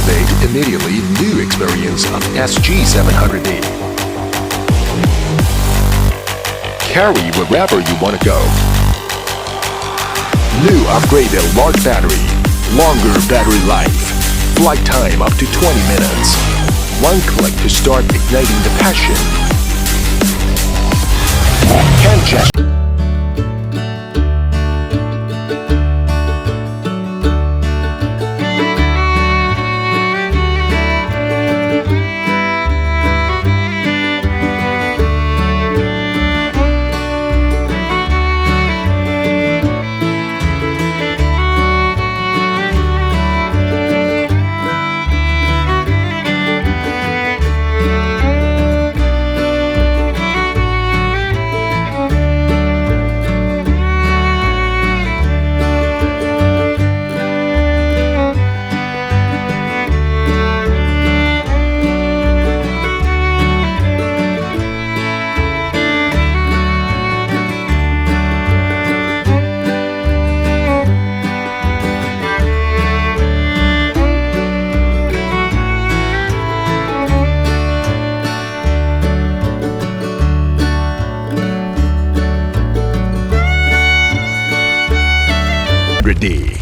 Activate immediately new experience of SG700D. Carry wherever you want to go. New upgraded large battery, longer battery life, flight time up to 20 minutes. One click to start igniting the passion. Hand gesture. D.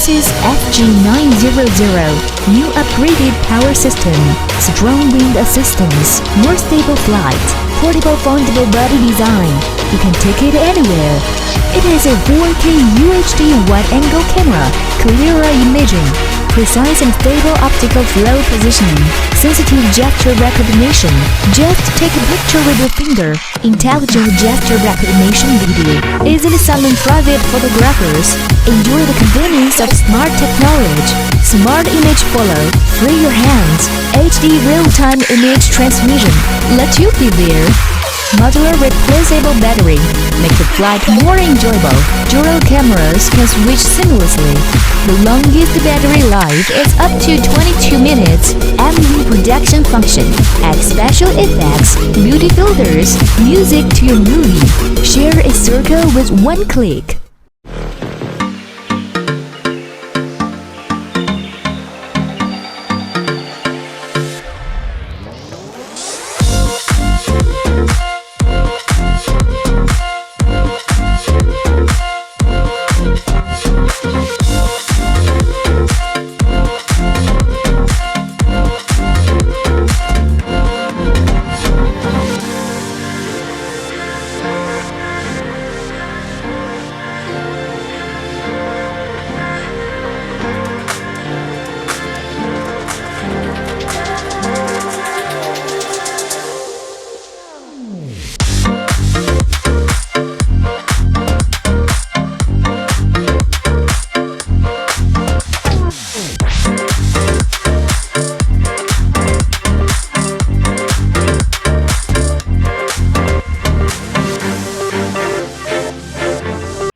This is SG900, new upgraded power system, strong wind assistance, more stable flight, portable foldable body design. You can take it anywhere. It has a 4K UHD wide-angle camera, clearer imaging, precise and stable optical flow positioning, sensitive gesture recognition. Just take a picture with your finger. Intelligent gesture recognition video. Easily silent private photographers. Enjoy the convenience of smart technology. Smart image follow. Free your hands. HD real-time image transmission. Let you be there. Modular replaceable battery. Make the flight more enjoyable. Dual cameras can switch seamlessly. The longest battery life is up to 22 minutes. MV projection function. Add special effects, beauty filters, music to your movie. Share a circle with one click.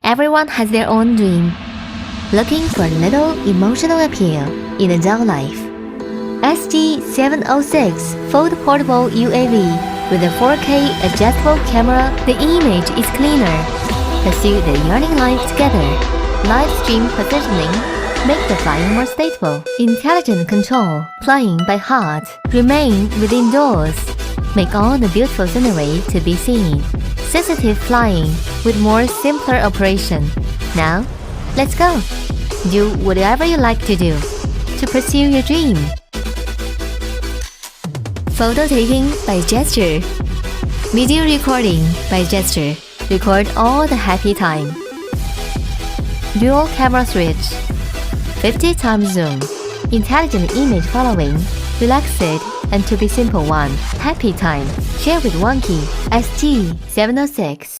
Everyone has their own dream. Looking for a little emotional appeal in adult life. SG706 Fold Portable UAV with a 4K adjustable camera, the image is cleaner. Pursue the yearning life together. Live stream positioning, make the flying more stable. Intelligent control, flying by heart. Remain within doors. Make all the beautiful scenery to be seen. Sensitive flying with more simpler operation. Now, let's go. Do whatever you like to do to pursue your dream. Photo taking by gesture. Video recording by gesture. Record all the happy time. Dual camera switch. 50 times zoom. Intelligent image following. Relaxed and to be simple one. Happy time. Share with one key. SG706.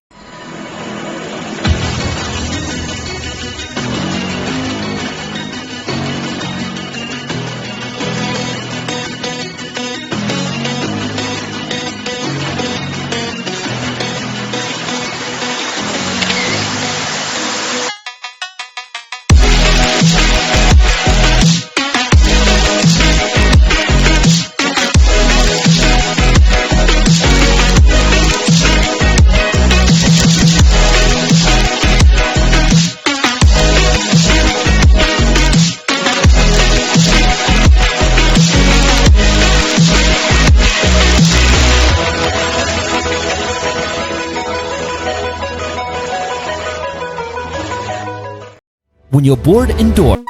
When you're bored indoors,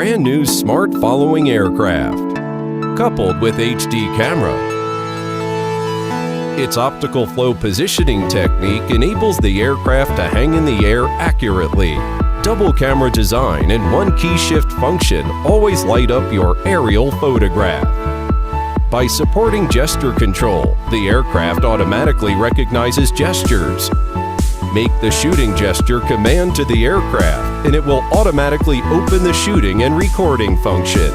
brand new smart following aircraft, coupled with HD camera. Its optical flow positioning technique enables the aircraft to hang in the air accurately. Double camera design and one key shift function always light up your aerial photograph. By supporting gesture control, the aircraft automatically recognizes gestures. Make the shooting gesture command to the aircraft, and it will automatically open the shooting and recording function.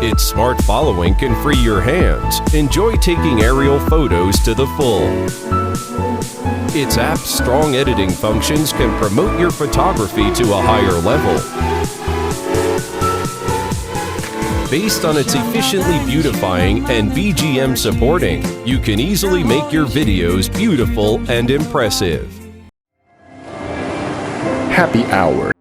Its smart following can free your hands. Enjoy taking aerial photos to the full. Its app's strong editing functions can promote your photography to a higher level. Based on its efficiently beautifying and BGM supporting, you can easily make your videos beautiful and impressive. Happy Hour.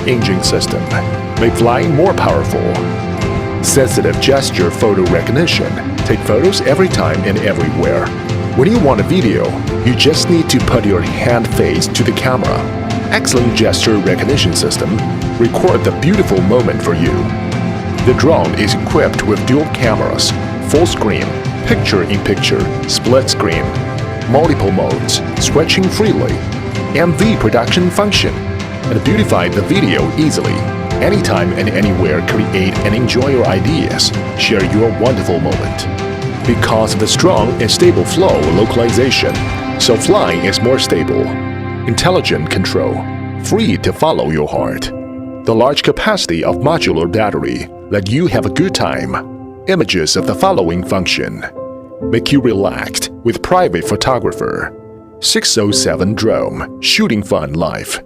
engine system, make flying more powerful. Sensitive gesture photo recognition. Take photos every time and everywhere. When you want a video, you just need to put your hand face to the camera. Excellent gesture recognition system. Record the beautiful moment for you. The drone is equipped with dual cameras, full screen, picture-in-picture, split screen, multiple modes, switching freely, MV production function, and beautify the video easily. Anytime and anywhere, create and enjoy your ideas. Share your wonderful moment. Because of the strong and stable flow localization, so flying is more stable. Intelligent control, free to follow your heart. The large capacity of modular battery let you have a good time. Images of the following function. Make you relaxed with private photographer. 607 Drone, shooting fun life.